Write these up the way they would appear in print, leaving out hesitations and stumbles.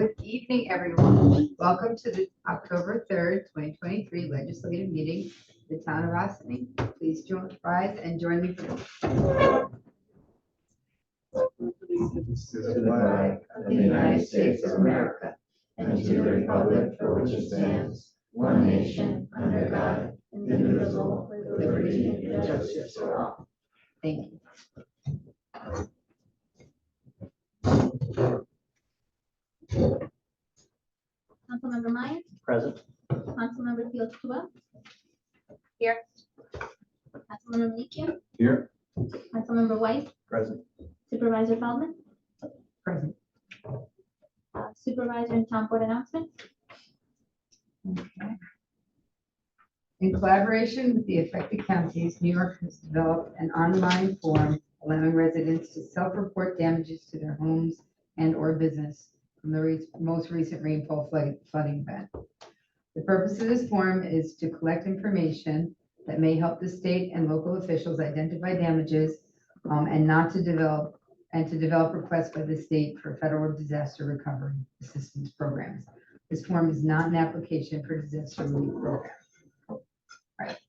Good evening, everyone. Welcome to the October 3rd, 2023 legislative meeting, of the town of Ossining. Please rise and join me for the flag of the United States of America and to the republic for which it stands, one nation, under God, indivisible, with liberty and justice for all. Thank you. Councilmember Myers, Present. Councilmember Fields Clua. Here. Councilmember Minichia, Here. Councilmember White, Present. Supervisor Feldman, Present. Supervisor and Town Board announcements. Okay. In collaboration with the affected counties, New York has developed an online form allowing residents to self-report damages to their homes and/or business from the most recent rainfall flooding event. The purpose of this form is to collect information that may help the state and local officials identify damages to develop requests by the state for federal disaster recovery assistance programs. This form is not an application for disaster relief program. Right.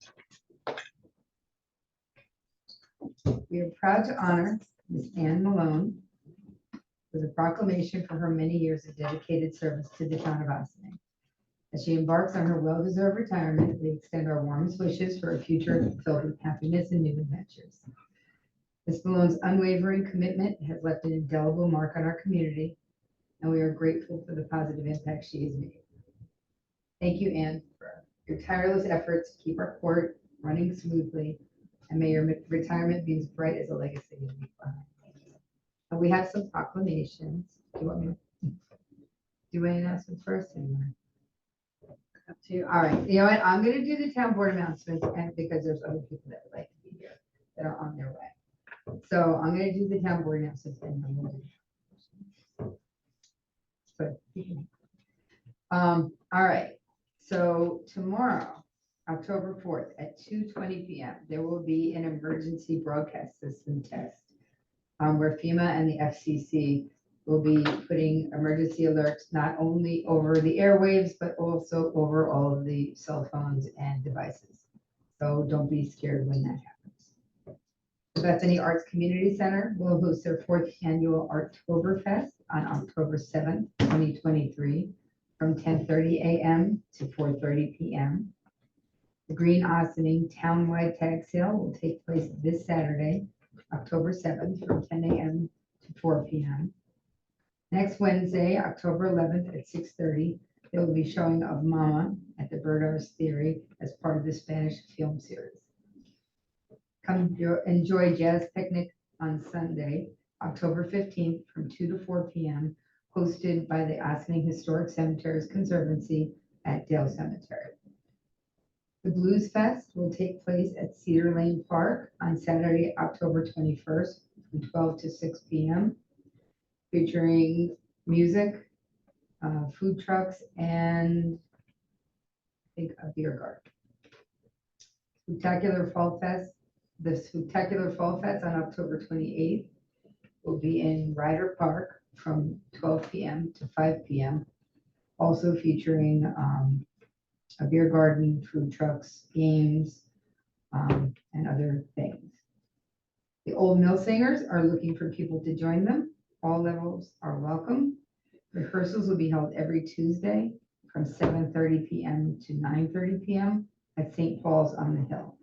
We are proud to honor Ms. Ann Malone with a proclamation for her many years of dedicated service to the town of Ossining. As she embarks on her well-deserved retirement, we extend our warmest wishes for a future filled with happiness and new adventures. Ms. Malone's unwavering commitment has left an indelible mark on our community, and we are grateful for the positive impact she has made. Thank you, Ann, for your tireless efforts to keep our court running smoothly, and may your retirement be as bright as a legacy you leave behind. And we have some proclamations. Do you want me to do any announcements first? Anyway? Up to you. All right. You know what? I'm going to do the town board announcements, and because there's other people that would like to be here that are on their way. So I'm going to do the town board announcements, and I'm going to do. All right. So tomorrow, October 4th at 2:20 p.m., there will be an emergency broadcast system test where FEMA and the FCC will be putting emergency alerts not only over the airwaves, but also over all of the cell phones and devices. So don't be scared when that happens. The Bethany Arts Community Center will host their 4th annual Artoberfest on October 7th, 2023, from 10:30 a.m. to 4:30 p.m. The Green Ossining Townwide Tag Sale will take place this Saturday, October 7th, from 10 a.m. to 4 p.m. Next Wednesday, October 11th at 6:30, there will be showing of Mama at the Birdhouse Theory as part of the Spanish film series. Come enjoy Jazz Picnic on Sunday, October 15th from 2 to 4 p.m., hosted by the Ossining Historic Cemeteries Conservancy at Dale Cemetery. The Blues Fest will take place at Cedar Lane Park on Saturday, October 21st from 12 to 6 p.m., featuring music, food trucks, and I think a beer garden. The Spectacular Fall Fest on October 28th will be in Ryder Park from 12 p.m. to 5 p.m., also featuring a beer garden, food trucks, games, and other things. The Old Mill Singers are looking for people to join them. All levels are welcome. Rehearsals will be held every Tuesday from 7:30 p.m. to 9:30 p.m. at St. Paul's on the Hill.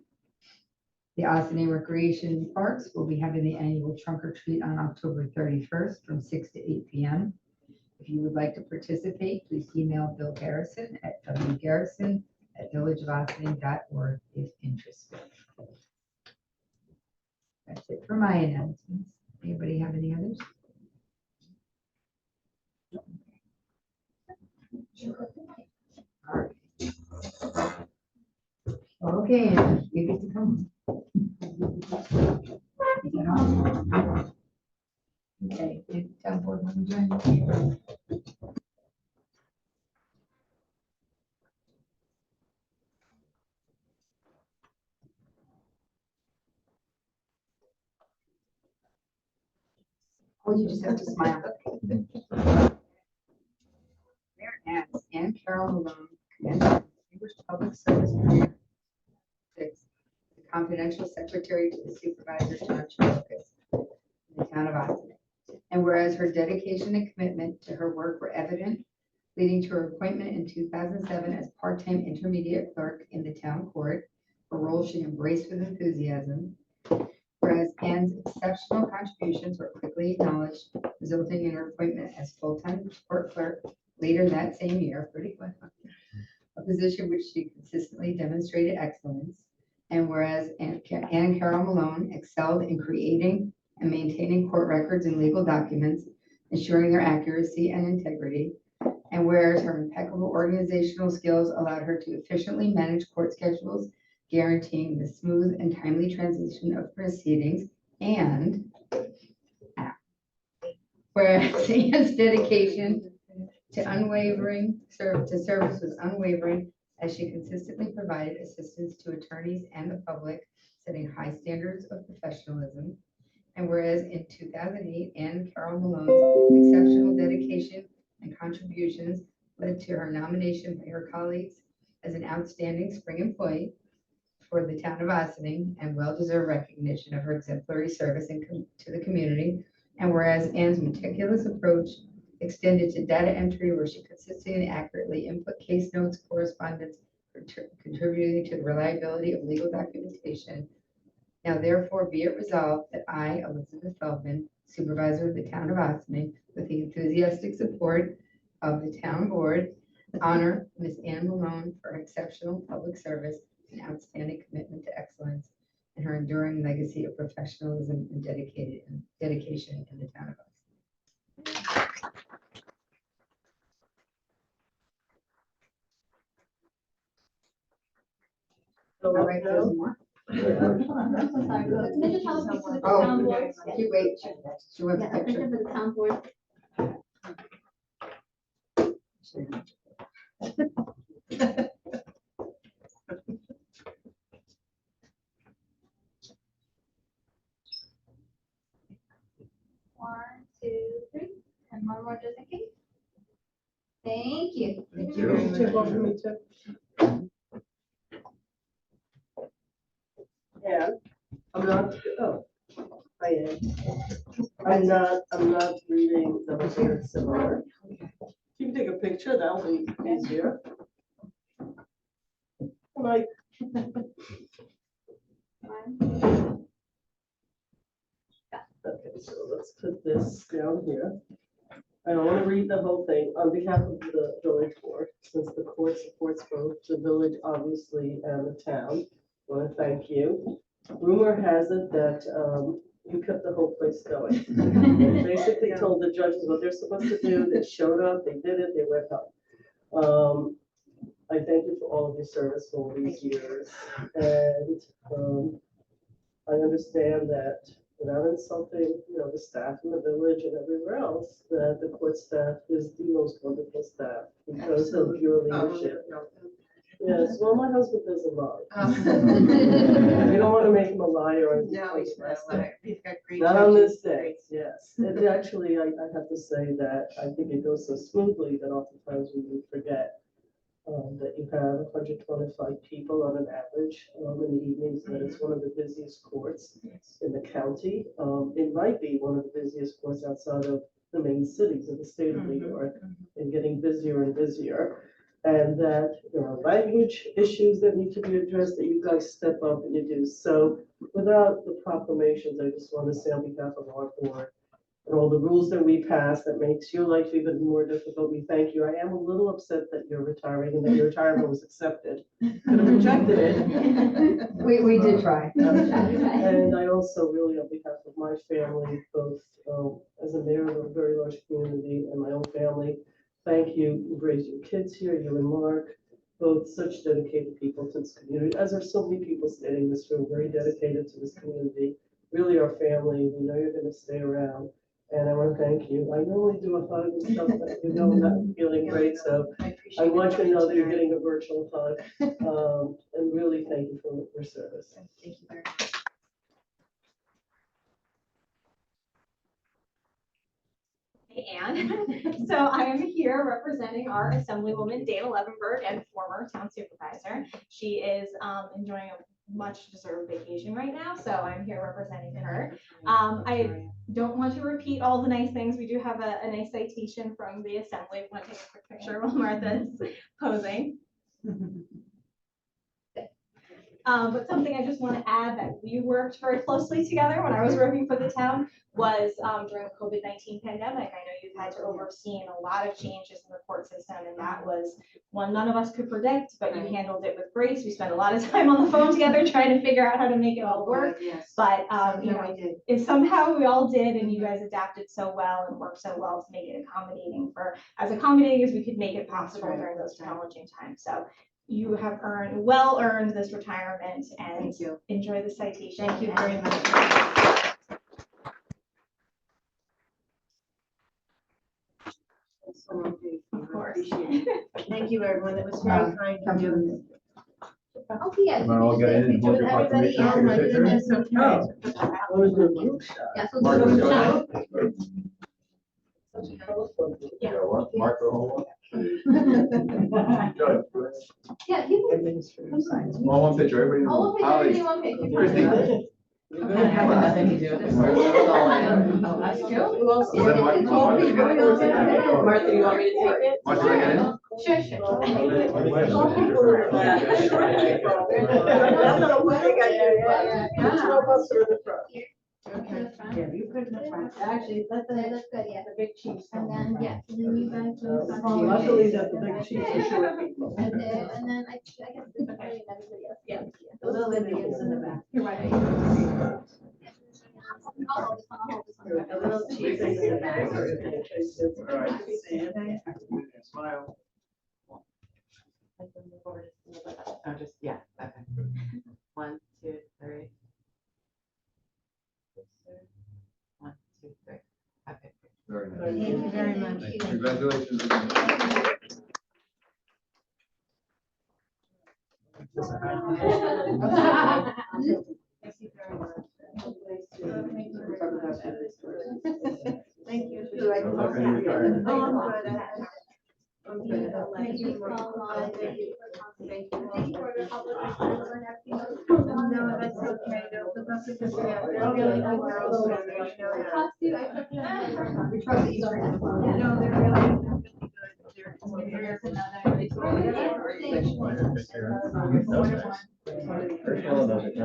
The Ossining Recreation Parks will be having the annual Trunk or Treat on October 31st from 6 to 8 p.m. If you would like to participate, please email Bill Garrison at wgarrison@villageofossining.org if interested. That's it for my announcements. Anybody have any others? All right. Okay, you get to come. Is that on? Okay, did town board want to join me? Oh, you just have to smile. as Ann Carol Malone commenced her distinguished public service career. 6, the confidential secretary to the supervisor, Township Focus, in the town of Ossining. And whereas her dedication and commitment to her work were evident, leading to her appointment in 2007 as part-time intermediate clerk in the town court, a role she embraced with enthusiasm. Whereas Ann's exceptional contributions were quickly acknowledged, resulting in her appointment as full-time court clerk later that same year, pretty quick, a position which she consistently demonstrated excellence. And whereas Ann Carol Malone excelled in creating and maintaining court records and legal documents, ensuring their accuracy and integrity. And whereas her impeccable organizational skills allowed her to efficiently manage court schedules, guaranteeing the smooth and timely transition of proceedings. And whereas Ann's dedication to service was unwavering, as she consistently provided assistance to attorneys and the public, setting high standards of professionalism. And whereas in 2008, Ann Carol Malone's exceptional dedication and contributions led to her nomination by her colleagues as an outstanding spring employee for the town of Ossining, and well-deserved recognition of her exemplary service to the community. And whereas Ann's meticulous approach extended to data entry, where she consistently and accurately input case notes, correspondence, contributing to the reliability of legal documentation. Now therefore be it resolved that I, Elizabeth Feldman, supervisor of the town of Ossining, with the enthusiastic support of the town board, honor Ms. Ann Malone for her exceptional public service and outstanding commitment to excellence, and her enduring legacy of professionalism and dedication in the town of Ossining. All right, there's more. Sorry, can I just have a picture of the town board? Wait, she wants Yeah, a a picture picture. for the town board. One, two, three, and one more just in case. Thank you. Thank you very much. Take one for me too. Yeah, I'm not, oh, I am. I'm not reading the whole thing, it's similar. If you can take a picture, that'll be easier. Like, okay, so let's put this down here. I don't want to read the whole thing. On behalf of the village board, since the court supports both the village, obviously, and the town, I want to thank you. Rumor has it that you kept the whole place going. They basically told the judges what they're supposed to do. They showed up, they did it, they went home. I thank you for all of your service for all these years. And I understand that without insulting, the staff in the village and everywhere else, that the court staff is the most wonderful staff because of your leadership. Yes, well, my husband doesn't lie. I don't want to make him a liar or anything. No, he's not a liar. He's got great. Not on judges. this day, yes. And actually, I have to say that I think it goes so smoothly that oftentimes we would forget that you have 125 people on an average in the evenings, that it's one of the busiest courts in the county. It might be one of the busiest courts outside of the main cities of the state of New York, and getting busier and busier. And that there are language issues that need to be addressed, that you guys step up and you do. So without the proclamations, I just want to say on behalf of our board and all the rules that we pass that makes your life even more difficult, we thank you. I am a little upset that you're retiring and that your retirement was accepted. Could have rejected it. We did try. And I also really, on behalf of my family, both as a mayor of a very large community and my own family, thank you. You've raised your kids here, you and Mark, both such dedicated people to this community, as are so many people standing in this room, very dedicated to this community. Really our family. We know you're going to stay around. And I want to thank you. I normally do a hug and stuff, but I'm not feeling great, so I want you to know that you're getting a virtual hug. And really thank you for your service. Thank you very much. Anne. So I am here representing our Assemblywoman Dana Levenberg and former town supervisor. She is enjoying a much deserved vacation right now, so I'm here representing her. I don't want to repeat all the nice things. We do have a nice citation from the assembly. Want to take a quick picture while Martha's posing. But something I just want to add that we worked very closely together when I was working for the town was during the COVID-19 pandemic. I know you've had to oversee a lot of changes in the court system, and that was one none of us could predict, but you handled it with grace. We spent a lot of time on the phone together trying to figure out how to make it all work. Yes. But you know, if somehow we all did, and you guys adapted so well and worked so well to make it accommodating as accommodating as we could make it possible during those challenging times. So you have well earned this retirement, and enjoy the citation. Thank you very much. Of course. Thank you, everyone. That was very kind of you. Okay, yeah. Wanna all get in and hold your Everybody proclamation else, for my your picture? goodness, okay. I was doing a group shot. Yes, we'll Mark, do is it. it now. Yeah, what? Mark the whole one? Yeah, you can. Well, one picture, everybody. Oh, okay, Holly, everybody one picture. Christie. Okay. Nothing to do with this. Oh, us too? Who else? Is that Mark? Mark, you get it? Martha, you want me to take it? Mark, you get it? Sure, sure. That's not a wedding I did, but two of us are in the front. Okay. Yeah, you put in the front. Actually, That's good, yeah. the big chiefs. And then, yeah, and then you guys. will sign Oh, it. luckily that the big chiefs are short people. And then I guess this is everybody else. Yeah. The little Indians in the back. You're right. I'll hold this one, I'll hold this one. The little chiefs in the back. All right. Smile. Oh, just, yeah, okay. 1, 2, 3. 1, 2, 3. Okay. Very nice. Thank you very much. Thank you. Congratulations again. Thank you. Good luck on your retirement. Oh, I'm good. Thank you so much. Thank you for your public service and everything. No, that's okay. The buses are, yeah, they're really good girls. So they know that. Trust you, I trust you. We trust that you're in. No, they're really good. Here's another. And I'll send you. Thank you very much. Great. No, that's good.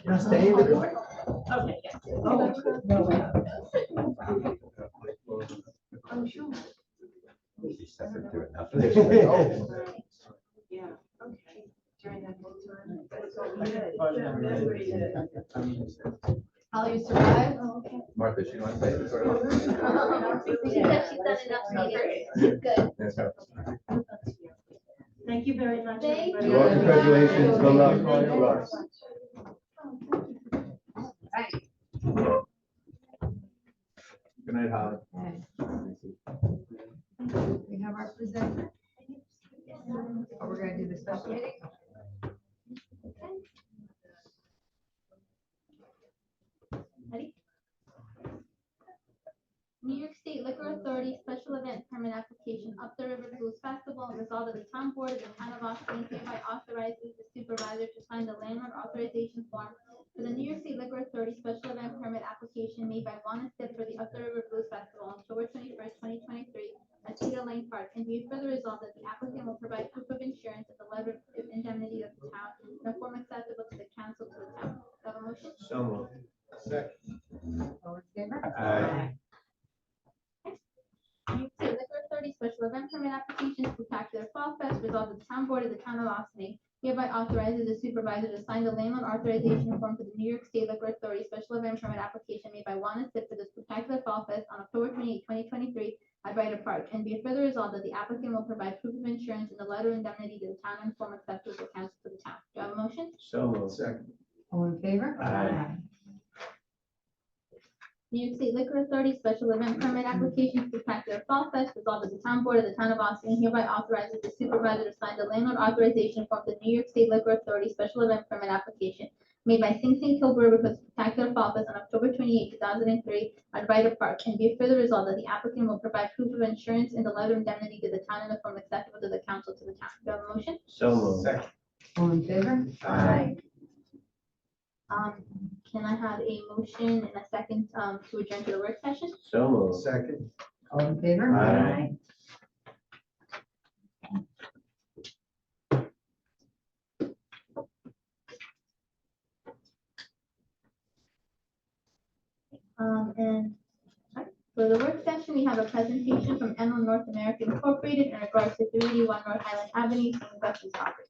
Now stay in the car. Okay, yeah. I'm sure. Yeah, okay. During that whole time. That's all we did. Holly, you survived? Martha, she wants to say this or not? She said she's done enough meetings. She's good. Yes, sir. Thank you very much. Thank everybody. you. Well, congratulations. Good luck. All Thank your you. luck. Good night, Holly. We have our presenter. Oh, we're gonna do the special meeting? Ready? New York State Liquor Authority Special Event Permit Application Up the River Blues Festival, and resolved that the town board of the town of Austin hereby authorizes the supervisor to sign the landlord authorization form for the New York State Liquor Authority Special Event Permit Application made by Juan Estep for the Up the River Blues Festival on October 21st, 2023 at Cedar Lane Park, and be it further resolved that the applicant will provide proof of insurance and the letter of indemnity of the town in a form acceptable to the council to the town. Do I have a motion? So moved. Second. All in favor? Aye. New York State Liquor Authority Special Event Permit Application Spectacular Fall Fest, resolved that the town board of the town of Austin hereby authorizes the supervisor to sign the landlord authorization form for the New York State Liquor Authority Special Event Permit Application made by Juan Estep for the Spectacular Fall Fest on October 28, 2023 at Ryder Park, and be it further resolved that the applicant will provide proof of insurance and the letter of indemnity to the town and form acceptable to council to the town. So moved. Second. All in favor? Aye. New York State Liquor Authority special event permit application for Spectacular Fall Fest. Resolved that the town board of the town of Austin hereby authorizes the supervisor to sign the landlord authorization form for the New York State Liquor Authority special event permit application made by Sing Sing Kilburg for Spectacular Fall Fest on October 28, 2003 at Ryder Park. And be it further resolved that the applicant will provide proof of insurance and the letter of indemnity to the town in the form acceptable to the council to the town. Do I have a motion? So moved. Second. All in favor? Aye. Can I have a motion and a second, to adjourn to the work session? So moved. Second. All in favor? Aye. And for the work session, we have a presentation from Enron North America Incorporated in regards to 381 North Highland Avenue, Investors Property.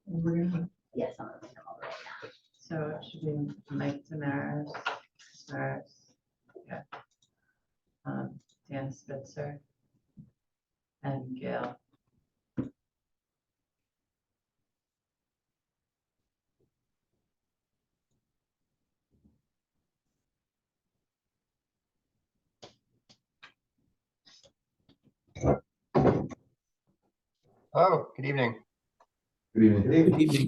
And we're gonna- Yes, I'm gonna bring them over right now. So it should be Mike Damaris, yeah. Dan Spitzer. And Gail. Oh, good evening. Good evening. Good evening.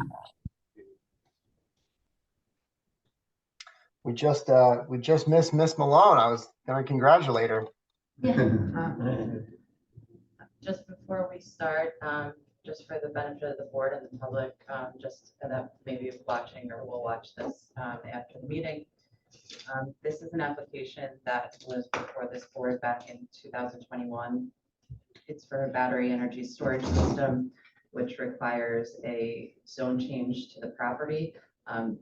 We just missed Miss Malone. I was gonna congratulate her. Just before we start, just for the benefit of the board and the public, just that maybe watching or will watch this after the meeting. This is an application that was before this board back in 2021. It's for a battery energy storage system, which requires a zone change to the property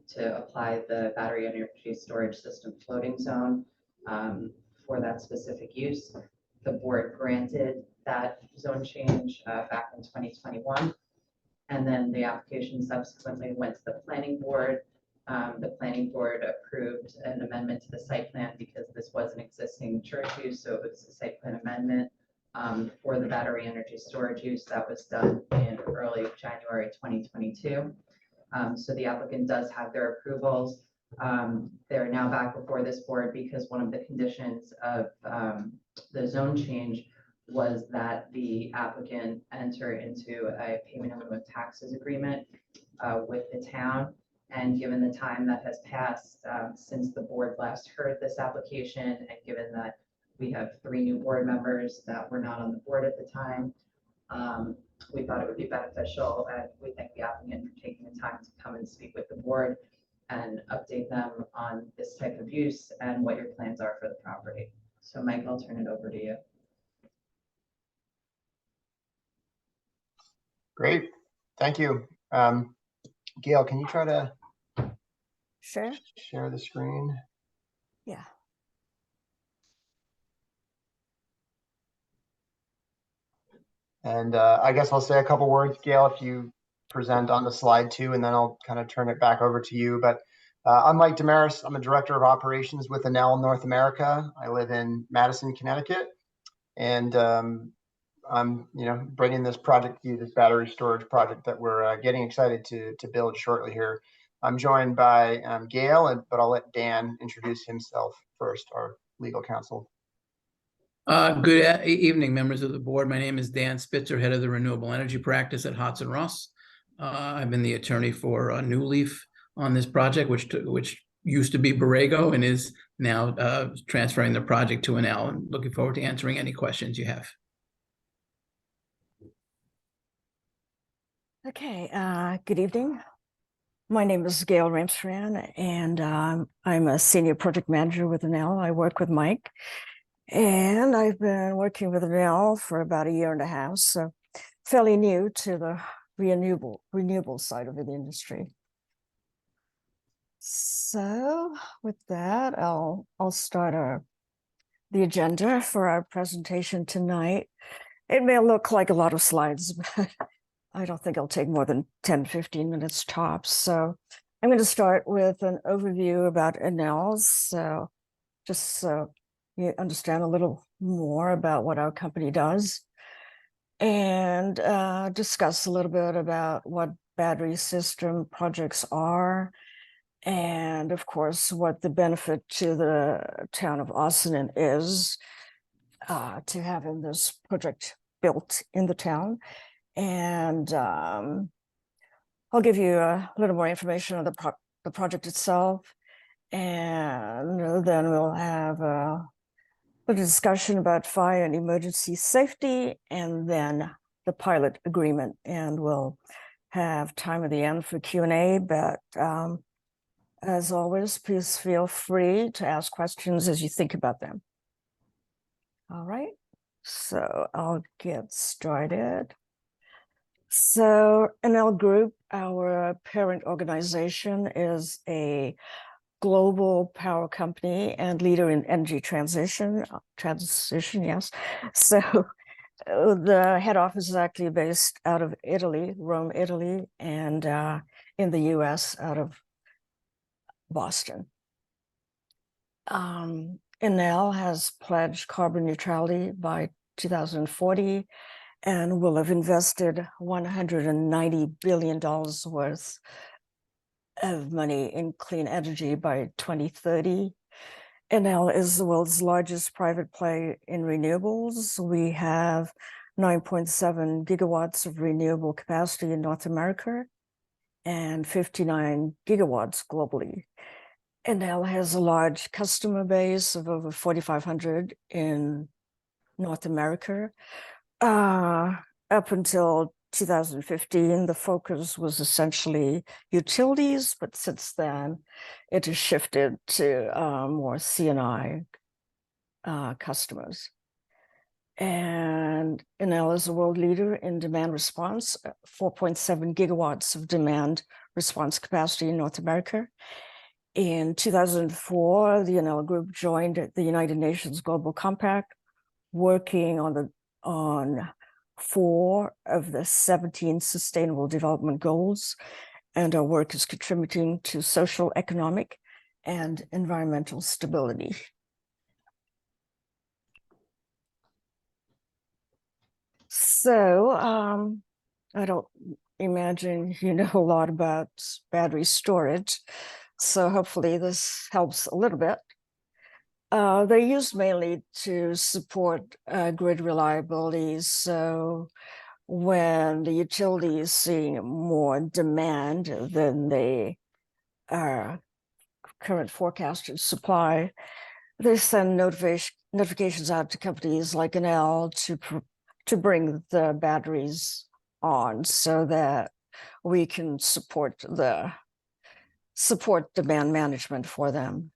to apply the battery energy storage system floating zone for that specific use. The board granted that zone change back in 2021. And then the application subsequently went to the planning board. The planning board approved an amendment to the site plan because this was an existing church use, so it was a site plan amendment for the battery energy storage use that was done in early January 2022. So the applicant does have their approvals. They're now back before this board because one of the conditions of the zone change was that the applicant enter into a payment in lieu of taxes agreement with the town. And given the time that has passed since the board last heard this application, and given that we have 3 new board members that were not on the board at the time, we thought it would be beneficial, and we thank the applicant for taking the time to come and speak with the board and update them on this type of use and what your plans are for the property. So Mike, I'll turn it over to you. Great, thank you. Gail, can you try to Sure. share the screen? Yeah. And I guess I'll say a couple words, Gail, if you present on the slide too, and then I'll kind of turn it back over to you. But I'm Mike Damaris. I'm a director of operations with Enel North America. I live in Madison, Connecticut, and I'm bringing this project to you, this battery storage project that we're getting excited to build shortly here. I'm joined by Gail, but I'll let Dan introduce himself first, our legal counsel. Good evening, members of the board. My name is Dan Spitzer, head of the renewable energy practice at Hodson Ross. I've been the attorney for New Leaf on this project, which used to be Borrego and is now transferring the project to Enel, and looking forward to answering any questions you have. Okay, good evening. My name is Gail Ramstran, and I'm a senior project manager with Enel. I work with Mike, and I've been working with Enel for about 1.5 years, so fairly new to the renewable side of the industry. So with that, I'll start the agenda for our presentation tonight. It may look like a lot of slides, but I don't think it'll take more than 10, 15 minutes tops. So I'm going to start with an overview about Enel, so just so you understand a little more about what our company does, and discuss a little bit about what battery system projects are, and of course, what the benefit to the town of Austin is to having this project built in the town. And I'll give you a little more information on the project itself. And then we'll have a discussion about fire and emergency safety, and then the pilot agreement. And we'll have time at the end for Q&A, but as always, please feel free to ask questions as you think about them. All right, so I'll get started. So Enel Group, our parent organization, is a global power company and leader in energy transition, yes. So the head office is actually based out of Italy, Rome, Italy, and in the US out of Boston. Enel has pledged carbon neutrality by 2040 and will have invested $190 billion worth of money in clean energy by 2030. Enel is the world's largest private player in renewables. We have 9.7 gigawatts of renewable capacity in North America and 59 gigawatts globally. Enel has a large customer base of over 4,500 in North America. Up until 2015, the focus was essentially utilities, but since then it has shifted to more C&I customers. And Enel is a world leader in demand response, 4.7 gigawatts of demand response capacity in North America. In 2004, the Enel Group joined the United Nations Global Compact, working on 4 of the 17 Sustainable Development Goals, and our work is contributing to social, economic, and environmental stability. So I don't imagine you know a lot about battery storage, so hopefully this helps a little bit. They're used mainly to support grid reliability. So when the utility is seeing more demand than the current forecasted supply, they send notifications out to companies like Enel to bring the batteries on so that we can support demand management for them.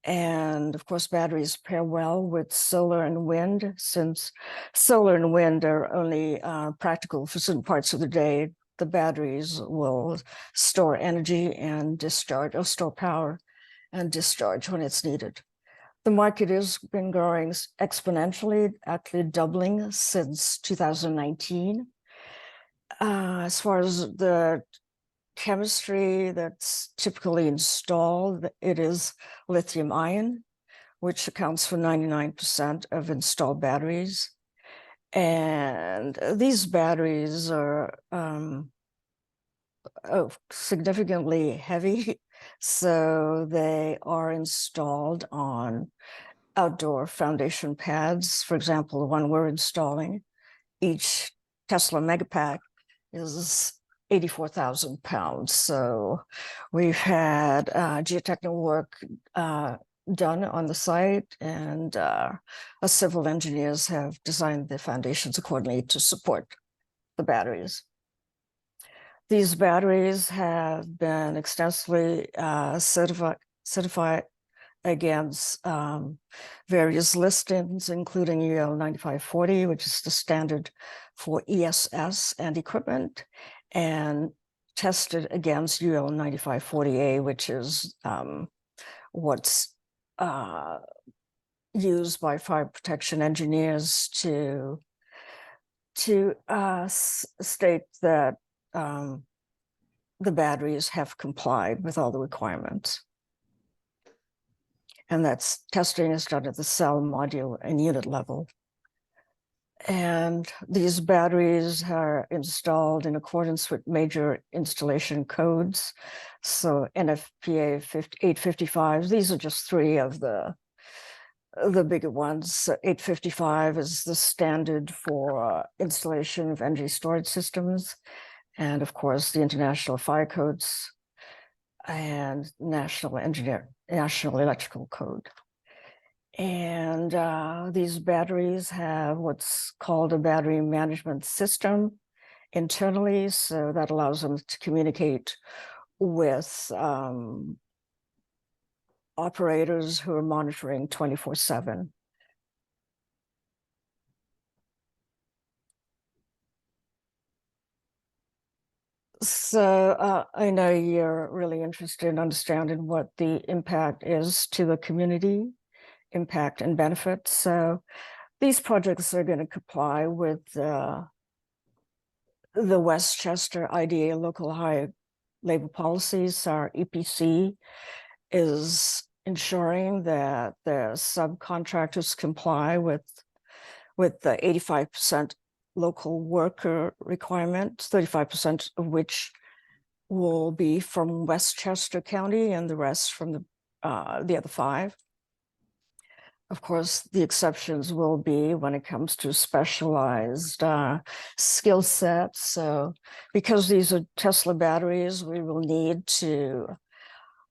And of course, batteries pair well with solar and wind, since solar and wind are only practical for certain parts of the day. The batteries will store energy and discharge, or store power and discharge when it's needed. The market has been growing exponentially, actually doubling since 2019. As far as the chemistry that's typically installed, it is lithium ion, which accounts for 99% of installed batteries. And these batteries are significantly heavy, so they are installed on outdoor foundation pads. For example, the one we're installing, each Tesla Megapack is 84,000 pounds. So we've had geotechnical work done on the site, and our civil engineers have designed the foundations accordingly to support the batteries. These batteries have been extensively certified against various listings, including UL 9540, which is the standard for ESS and equipment, and tested against UL 9540A, which is what's used by fire protection engineers to state that the batteries have complied with all the requirements. And that's testing is done at the cell, module, and unit level. And these batteries are installed in accordance with major installation codes. So NFPA 855, these are just three of the bigger ones. 855 is the standard for installation of energy storage systems. And of course, the international fire codes and national electrical code. And these batteries have what's called a battery management system internally. So that allows them to communicate with operators who are monitoring 24/7. So I know you're really interested in understanding what the impact is to the community, impact and benefits. So these projects are going to comply with the Westchester IDA local high labor policies. Our EPC is ensuring that the subcontractors comply with the 85% local worker requirement, 35% of which will be from Westchester County and the rest from the other 5. Of course, the exceptions will be when it comes to specialized skill sets. So because these are Tesla batteries, we will need to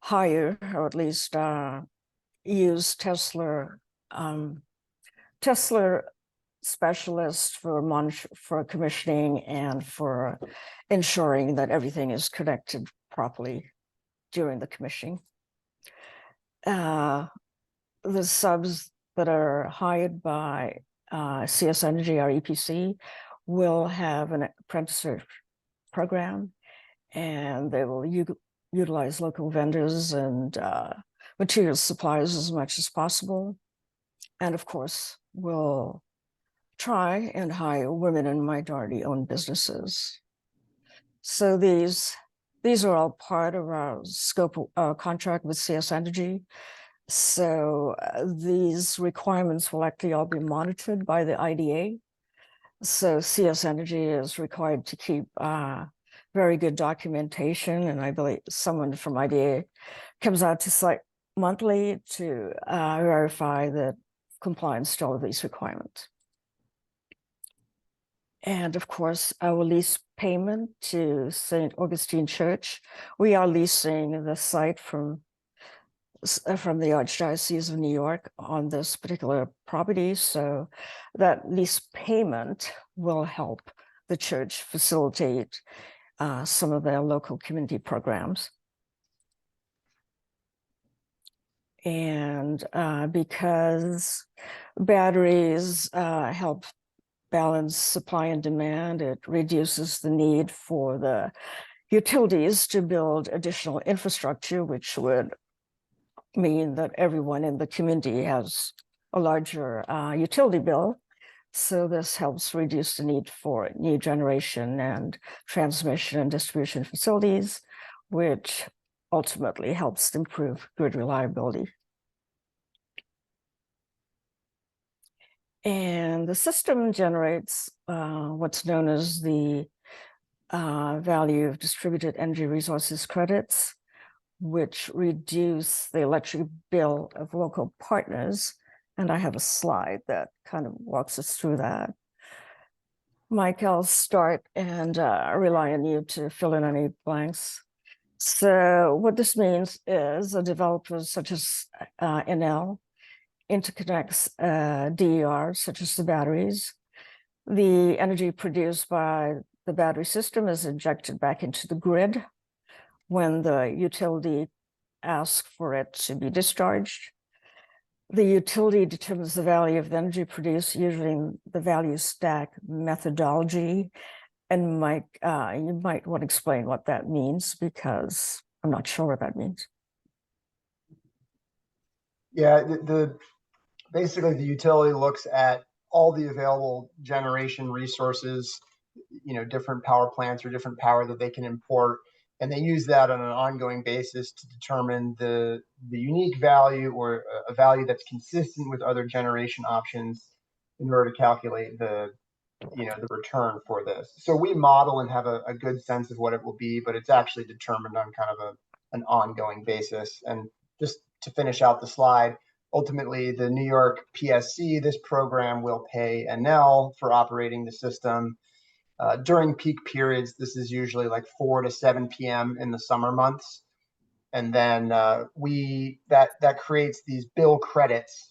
hire or at least use Tesla specialists for commissioning and for ensuring that everything is connected properly during the commissioning. The subs that are hired by CS Energy, our EPC, will have an apprenticeship program, and they will utilize local vendors and material suppliers as much as possible. And of course, we'll try and hire women and minority-owned businesses. So these are all part of our scope of contract with CS Energy. So these requirements will actually all be monitored by the IDA. So CS Energy is required to keep very good documentation, and I believe someone from IDA comes out to site monthly to verify the compliance to all of these requirements. And of course, our lease payment to St. Augustine Church, we are leasing the site from the Archdiocese of New York on this particular property. So that lease payment will help the church facilitate some of their local community programs. And because batteries help balance supply and demand, it reduces the need for the utilities to build additional infrastructure, which would mean that everyone in the community has a larger utility bill. So this helps reduce the need for new generation and transmission and distribution facilities, which ultimately helps improve grid reliability. And the system generates what's known as the value of distributed energy resources credits, which reduce the electric bill of local partners. And I have a slide that kind of walks us through that. Mike, I'll start and rely on you to fill in any blanks. So what this means is the developers such as Enel interconnects DER, such as the batteries. The energy produced by the battery system is injected back into the grid when the utility asks for it to be discharged. The utility determines the value of the energy produced using the value stack methodology. And Mike, you might want to explain what that means, because I'm not sure what that means. Yeah, basically the utility looks at all the available generation resources, different power plants or different power that they can import. And they use that on an ongoing basis to determine the unique value or a value that's consistent with other generation options in order to calculate the return for this. So we model and have a good sense of what it will be, but it's actually determined on kind of an ongoing basis. And just to finish out the slide, ultimately the New York PSC, this program will pay Enel for operating the system. During peak periods, this is usually like 4 to 7 p.m. in the summer months. And then that creates these bill credits,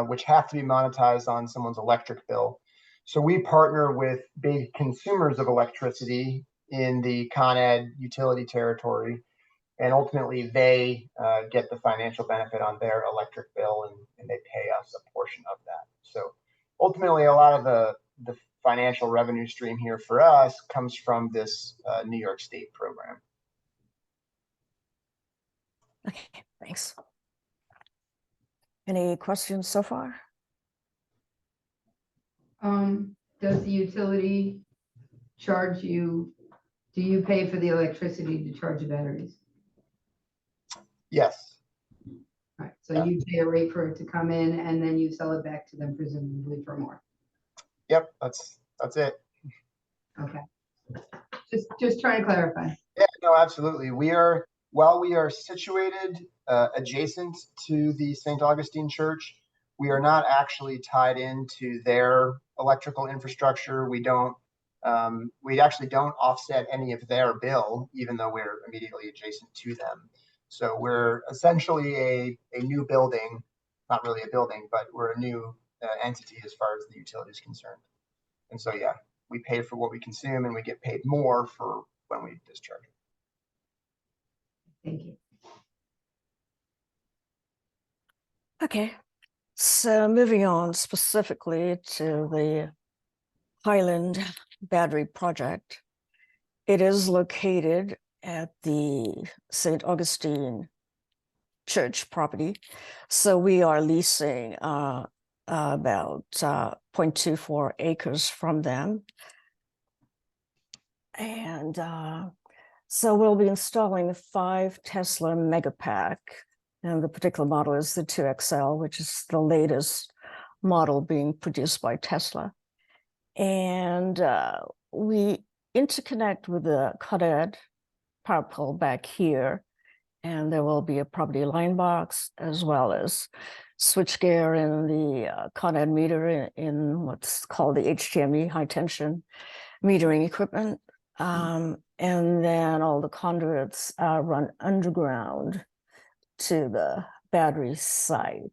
which have to be monetized on someone's electric bill. So we partner with big consumers of electricity in the Con Ed utility territory, and ultimately they get the financial benefit on their electric bill, and they pay us a portion of that. So ultimately, a lot of the financial revenue stream here for us comes from this New York State program. Okay, thanks. Any questions so far? Does the utility charge you, do you pay for the electricity to charge the batteries? Yes. Right, so you pay a rate for it to come in and then you sell it back to them presumably for more. Yep, that's it. Okay. Just trying to clarify. Yeah, no, absolutely. While we are situated adjacent to the St. Augustine Church, we are not actually tied into their electrical infrastructure. We actually don't offset any of their bill, even though we're immediately adjacent to them. So we're essentially a new building, not really a building, but we're a new entity as far as the utility is concerned. And so, yeah, we pay for what we consume and we get paid more for when we discharge. Thank you. Okay, so moving on specifically to the Highland Battery Project. It is located at the St. Augustine Church property. So we are leasing about 0.24 acres from them. And so we'll be installing 5 Tesla Megapack. And the particular model is the 2XL, which is the latest model being produced by Tesla. And we interconnect with the Con Ed power pole back here. And there will be a property line box as well as switchgear in the Con Ed meter in what's called the HTME, high tension metering equipment. And then all the conduits run underground to the battery site.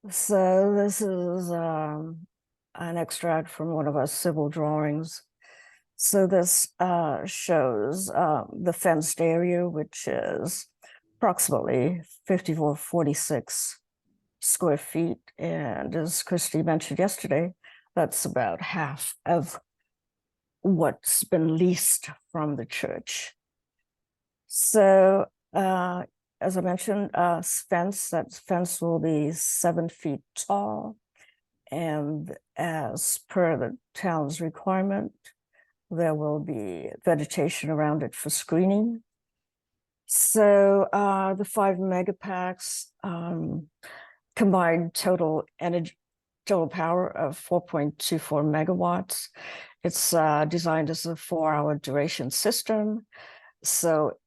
So this is an extract from one of our civil drawings. So this shows the fenced area, which is approximately 5446 square feet. And as Christy mentioned yesterday, that's about half of what's been leased from the church. So as I mentioned, that fence will be 7 feet tall. And as per the town's requirement, there will be vegetation around it for screening. So the 5 Megapacks combined total power of 4.24 megawatts. It's designed as a 4-hour duration system. So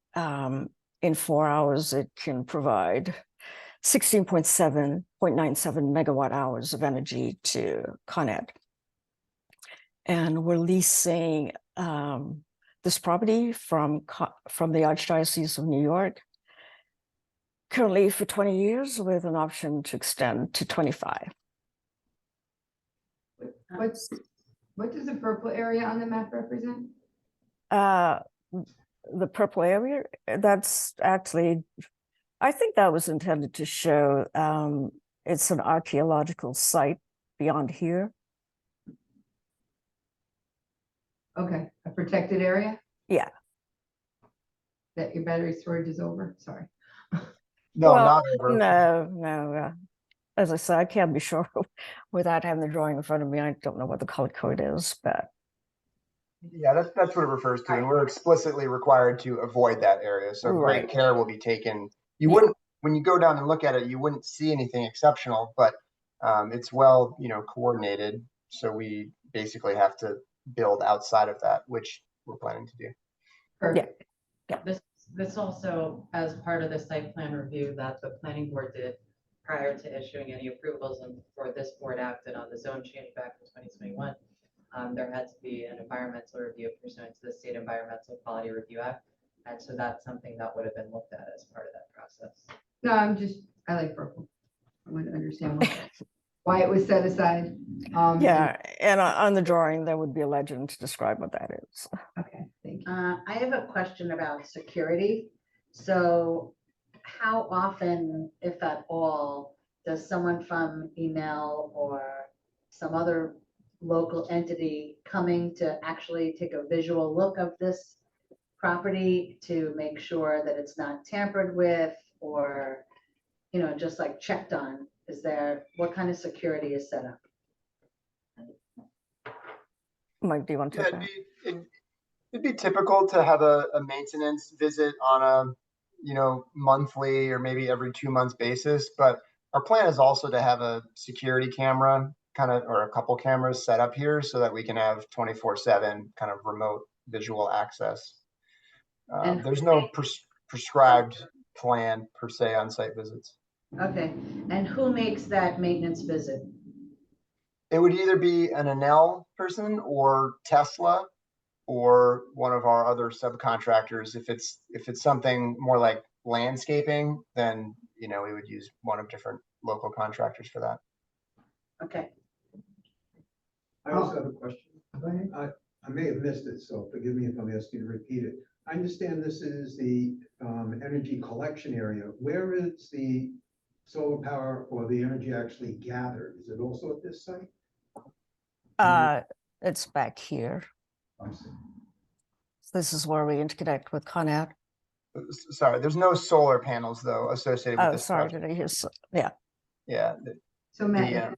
in 4 hours, it can provide 16.97 megawatt hours of energy to Con Ed. And we're leasing this property from the Archdiocese of New York, currently for 20 years with an option to extend to 25. What does the purple area on the map represent? The purple area, that's actually, I think that was intended to show it's an archaeological site beyond here. Okay, a protected area? Yeah. That your battery storage is over? Sorry. No, Well, not over. No. As I said, I can't be sure without having the drawing in front of me. I don't know what the color code is, but. Yeah, that's what it refers to. And we're explicitly required to avoid that area. So great care will be taken. You wouldn't, when you go down and look at it, you wouldn't see anything exceptional, but It's well, coordinated. So we basically have to build outside of that, which we're planning to do. Perfect. This also, as part of the site plan review that the planning board did prior to issuing any approvals and before this board acted on the zone change back in 2021, there had to be an environmental review pursuant to the State Environmental Quality Review Act. And so that's something that would have been looked at as part of that process. No, I like purple. I want to understand why it was set aside. Yeah, and on the drawing, there would be a legend to describe what that is. Okay, thank you. I have a question about security. So how often, if at all, does someone from email or some other local entity coming to actually take a visual look of this property to make sure that it's not tampered with or, just like checked on? What kind of security is set up? Mike, do you want to? Yeah, take that? it'd be typical to have a maintenance visit on a, monthly or maybe every 2 months basis. But our plan is also to have a security camera or a couple cameras set up here so that we can have 24/7 kind of remote visual access. And- There's no prescribed plan per se on site visits. Okay, and who makes that maintenance visit? It would either be an Enel person or Tesla or one of our other subcontractors. If it's something more like landscaping, then we would use one of different local contractors for that. Okay, I also have a question. Go ahead. I may have missed it, so forgive me if I'm asking you to repeat it. I understand this is the energy collection area. Where is the solar power or the energy actually gathered? Is it also at this site? It's back here. I see. This is where we interconnect with Con Ed. Sorry, there's no solar panels though associated with Oh, this sorry, project. did I hear? Yeah, Yeah, So Matt,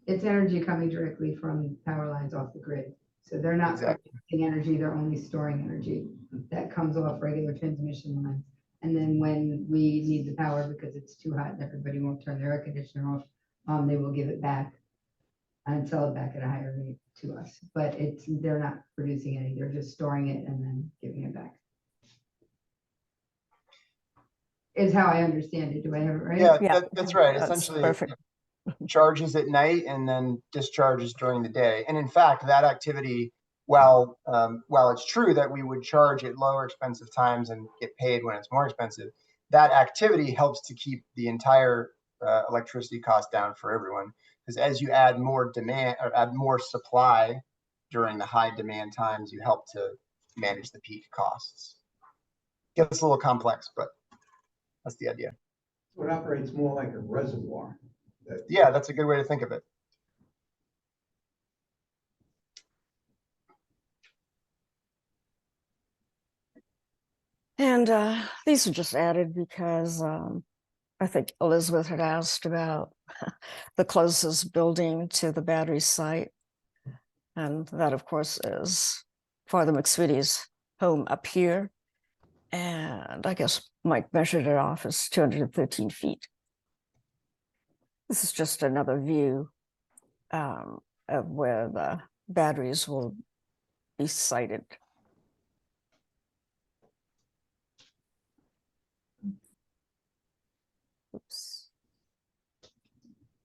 it's energy coming directly from power lines off the grid. So they're not Exactly. producing energy, they're only storing energy that comes off regular transmission lines. And then when we need the power because it's too hot and everybody won't turn their air conditioner off, they will give it back and sell it back at a higher rate to us. But they're not producing any, they're just storing it and then giving it back. Is how I understand it. Do I have it right? yeah, Yeah. that's right. That's Essentially, perfect. it charges at night and then discharges during the day. And in fact, that activity, while it's true that we would charge at lower expensive times and get paid when it's more expensive, that activity helps to keep the entire electricity cost down for everyone. Because as you add more demand or add more supply during the high demand times, you help to manage the peak costs. Gets a little complex, but that's the idea. So it operates more like a reservoir. Yeah, that's a good way to think of it. And these are just added because I think Elizabeth had asked about the closest building to the battery site. And that, of course, is Father McSweeney's home up here. And I guess Mike measured it off as 213 feet. This is just another view of where the batteries will be sited. Oops.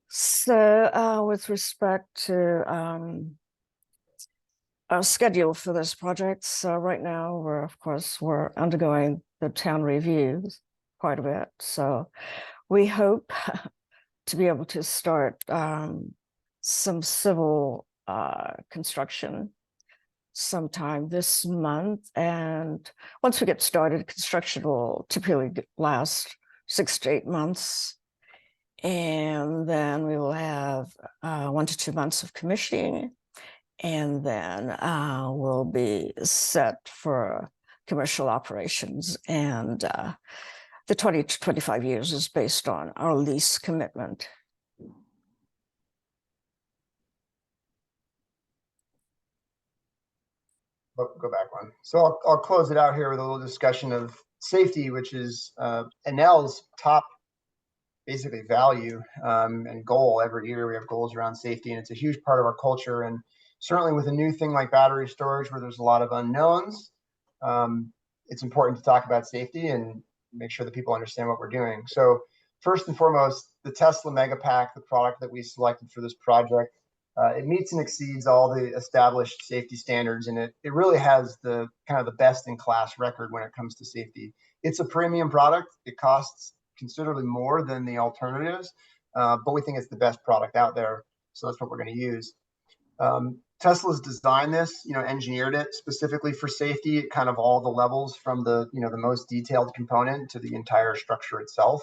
So with respect to our schedule for this project, so right now we're undergoing the town reviews quite a bit. So we hope to be able to start some civil construction sometime this month. And once we get started, construction will typically last 6 to 8 months. And then we will have 1 to 2 months of commissioning. And then we'll be set for commercial operations. And the 20 to 25 years is based on our lease commitment. Go back one. So I'll close it out here with a little discussion of safety, which is Enel's top basically value and goal. Every year we have goals around safety, and it's a huge part of our culture. And certainly with a new thing like battery storage, where there's a lot of unknowns, it's important to talk about safety and make sure that people understand what we're doing. So first and foremost, the Tesla Megapack, the product that we selected for this project, it meets and exceeds all the established safety standards, and it really has the kind of the best in class record when it comes to safety. It's a premium product. It costs considerably more than the alternatives, but we think it's the best product out there. So that's what we're going to use. Tesla's designed this, engineered it specifically for safety at kind of all the levels, from the, the most detailed component to the entire structure itself.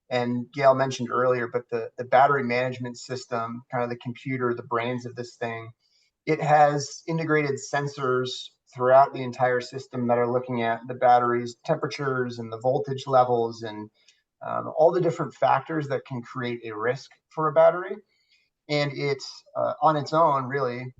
And Gail mentioned earlier, but the battery management system, kind of the computer, the brains of this thing, it has integrated sensors throughout the entire system that are looking at the battery's temperatures and the voltage levels and all the different factors that can create a risk for a battery. And it's on its own really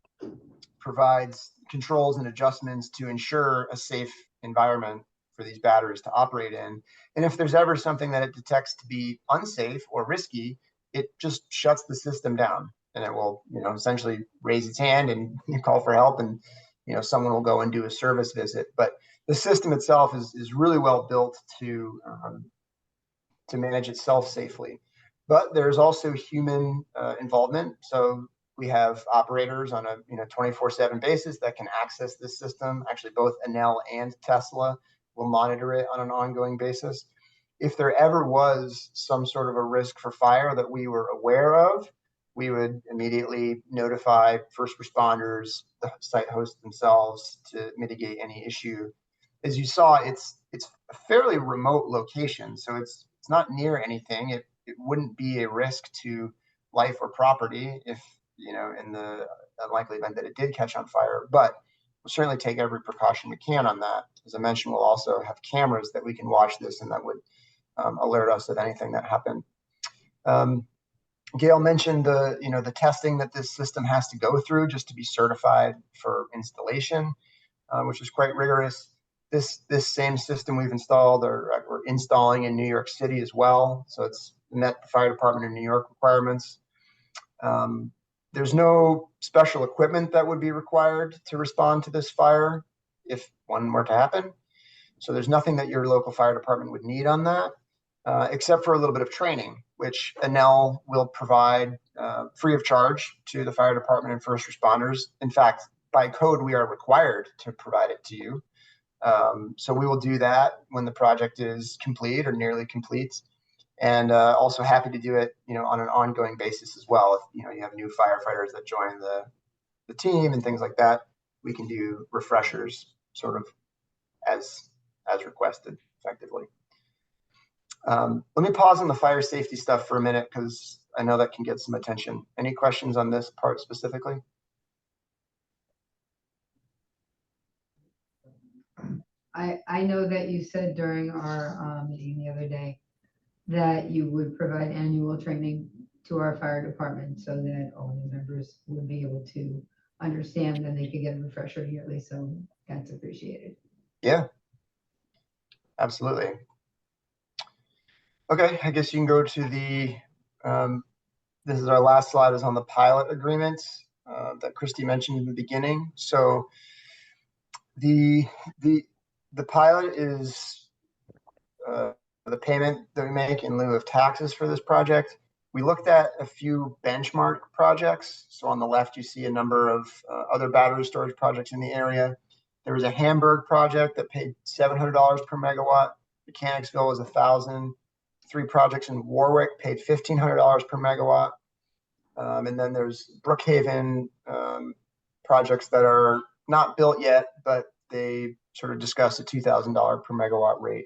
provides controls and adjustments to ensure a safe environment for these batteries to operate in. And if there's ever something that it detects to be unsafe or risky, it just shuts the system down, and it will, essentially raise its hand and call for help, and someone will go and do a service visit. But the system itself is really well built to manage itself safely. But there's also human involvement. So we have operators on a 24/7 basis that can access this system. Actually, both Enel and Tesla will monitor it on an ongoing basis. If there ever was some sort of a risk for fire that we were aware of, we would immediately notify first responders, the site hosts themselves, to mitigate any issue. As you saw, it's a fairly remote location, so it's not near anything. It wouldn't be a risk to life or property if, in the unlikely event that it did catch on fire, but we'll certainly take every precaution we can on that. As I mentioned, we'll also have cameras that we can watch this, and that would alert us of anything that happened. Gail mentioned the testing that this system has to go through just to be certified for installation, which is quite rigorous. This same system we've installed, or we're installing in New York City as well. So it's met the fire department in New York requirements. There's no special equipment that would be required to respond to this fire if one were to happen. So there's nothing that your local fire department would need on that, except for a little bit of training, which Enel will provide free of charge to the fire department and first responders. In fact, by code, we are required to provide it to you. So we will do that when the project is complete or nearly complete. And also happy to do it, on an ongoing basis as well. If you have new firefighters that join the team and things like that, we can do refreshers sort of as requested, effectively. Let me pause on the fire safety stuff for a minute, because I know that can get some attention. Any questions on this part specifically? I know that you said during our meeting the other day that you would provide annual training to our fire department so that all the members would be able to understand, and they could get a refresher yearly. So that's appreciated. Yeah, absolutely. Okay, I guess you can go to the, this is our last slide, is on the pilot agreement that Christy mentioned in the beginning. So the pilot is the payment that we make in lieu of taxes for this project. We looked at a few benchmark projects. So on the left, you see a number of other battery storage projects in the area. There was a Hamburg project that paid $700 per megawatt. Mechanicsville was $1,000. 3 projects in Warwick paid $1,500 per megawatt. And then there's Brookhaven projects that are not built yet, but they sort of discuss a $2,000 per megawatt rate.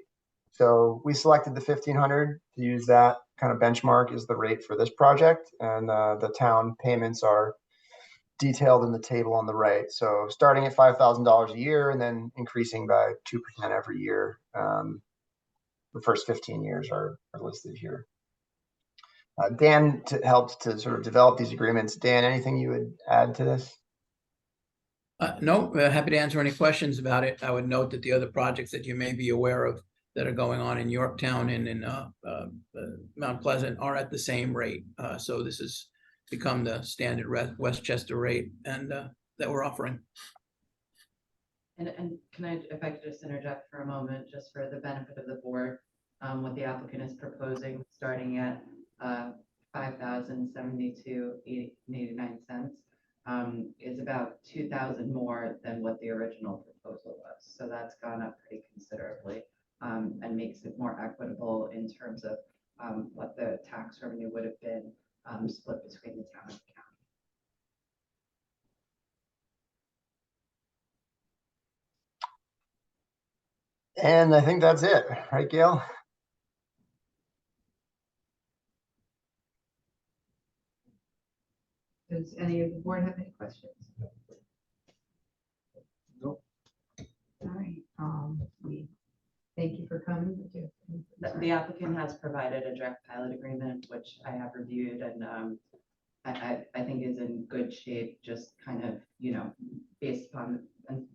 So we selected the 1,500 to use that kind of benchmark as the rate for this project. And the town payments are detailed in the table on the right. So starting at $5,000 a year and then increasing by 2% every year. The first 15 years are listed here. Dan helped to sort of develop these agreements. Dan, anything you would add to this? No, happy to answer any questions about it. I would note that the other projects that you may be aware of that are going on in Yorktown and in Mount Pleasant are at the same rate. So this has become the standard Westchester rate and that we're offering. And can I, if I could just interject for a moment, just for the benefit of the board, what the applicant is proposing, starting at $5,072.89, is about 2,000 more than what the original proposal was. So that's gone up pretty considerably, and makes it more equitable in terms of what the tax revenue would have been split between the town and the county. And I think that's it, right, Gail? Does any of the board have any questions? Nope. All right, we thank you for coming. The applicant has provided a draft pilot agreement, which I have reviewed and I think is in good shape, just kind of, based upon and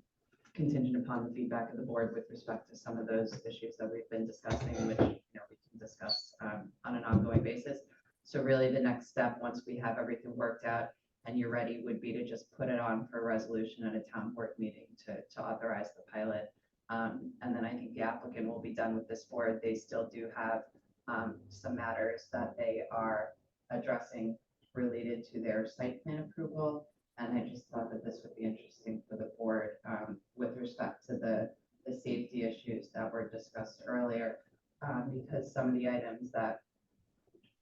contingent upon the feedback of the board with respect to some of those issues that we've been discussing, which, we can discuss on an ongoing basis. So really the next step, once we have everything worked out and you're ready, would be to just put it on for a resolution at a town board meeting to authorize the pilot. And then I think the applicant will be done with this board. They still do have some matters that they are addressing related to their site plan approval. And I just thought that this would be interesting for the board with respect to the safety issues that were discussed earlier, because some of the items that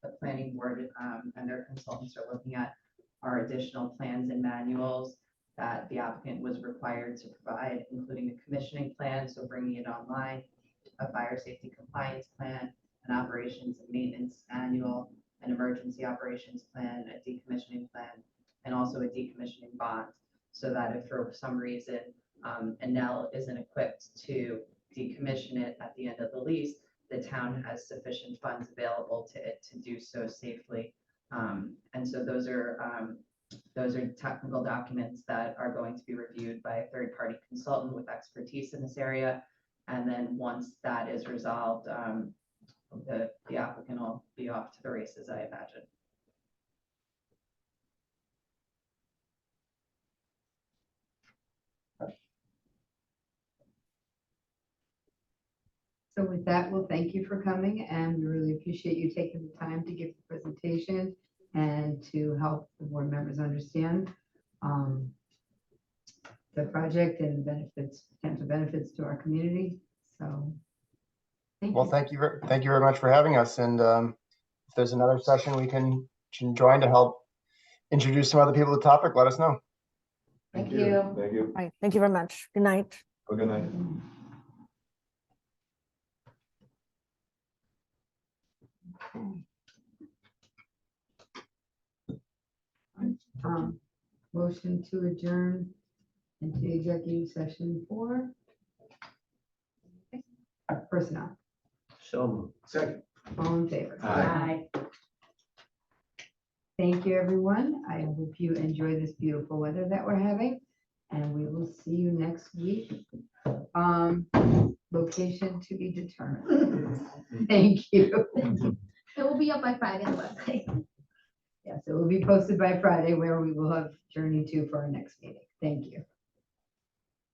the planning board and their consultants are looking at are additional plans and manuals that the applicant was required to provide, including a commissioning plan, so bringing it online, a fire safety compliance plan, an operations and maintenance manual, an emergency operations plan, a decommissioning plan, and also a decommissioning bond, so that if for some reason Enel isn't equipped to decommission it at the end of the lease, the town has sufficient funds available to it to do so safely. And so those are technical documents that are going to be reviewed by a third-party consultant with expertise in this area. And then once that is resolved, the applicant will be off to the races, I imagine. So with that, we'll thank you for coming, and we really appreciate you taking the time to give the presentation and to help the board members understand the project and benefits, potential benefits to our community. So thank Well, you. thank you very much for having us. And if there's another session we can join to help introduce some other people to the topic, let us know. Thank you. Thank you. All right, thank you very much. Good night. Have a good night. Motion to adjourn into the executive session for personnel. So, second. All in favor? Aye. Thank you, everyone. I hope you enjoy this beautiful weather that we're having, and we will see you next week. Location to be determined. Thank you. It will be up by Friday on the website. Yes, it will be posted by Friday where we will have Journey 2 for our next meeting. Thank you.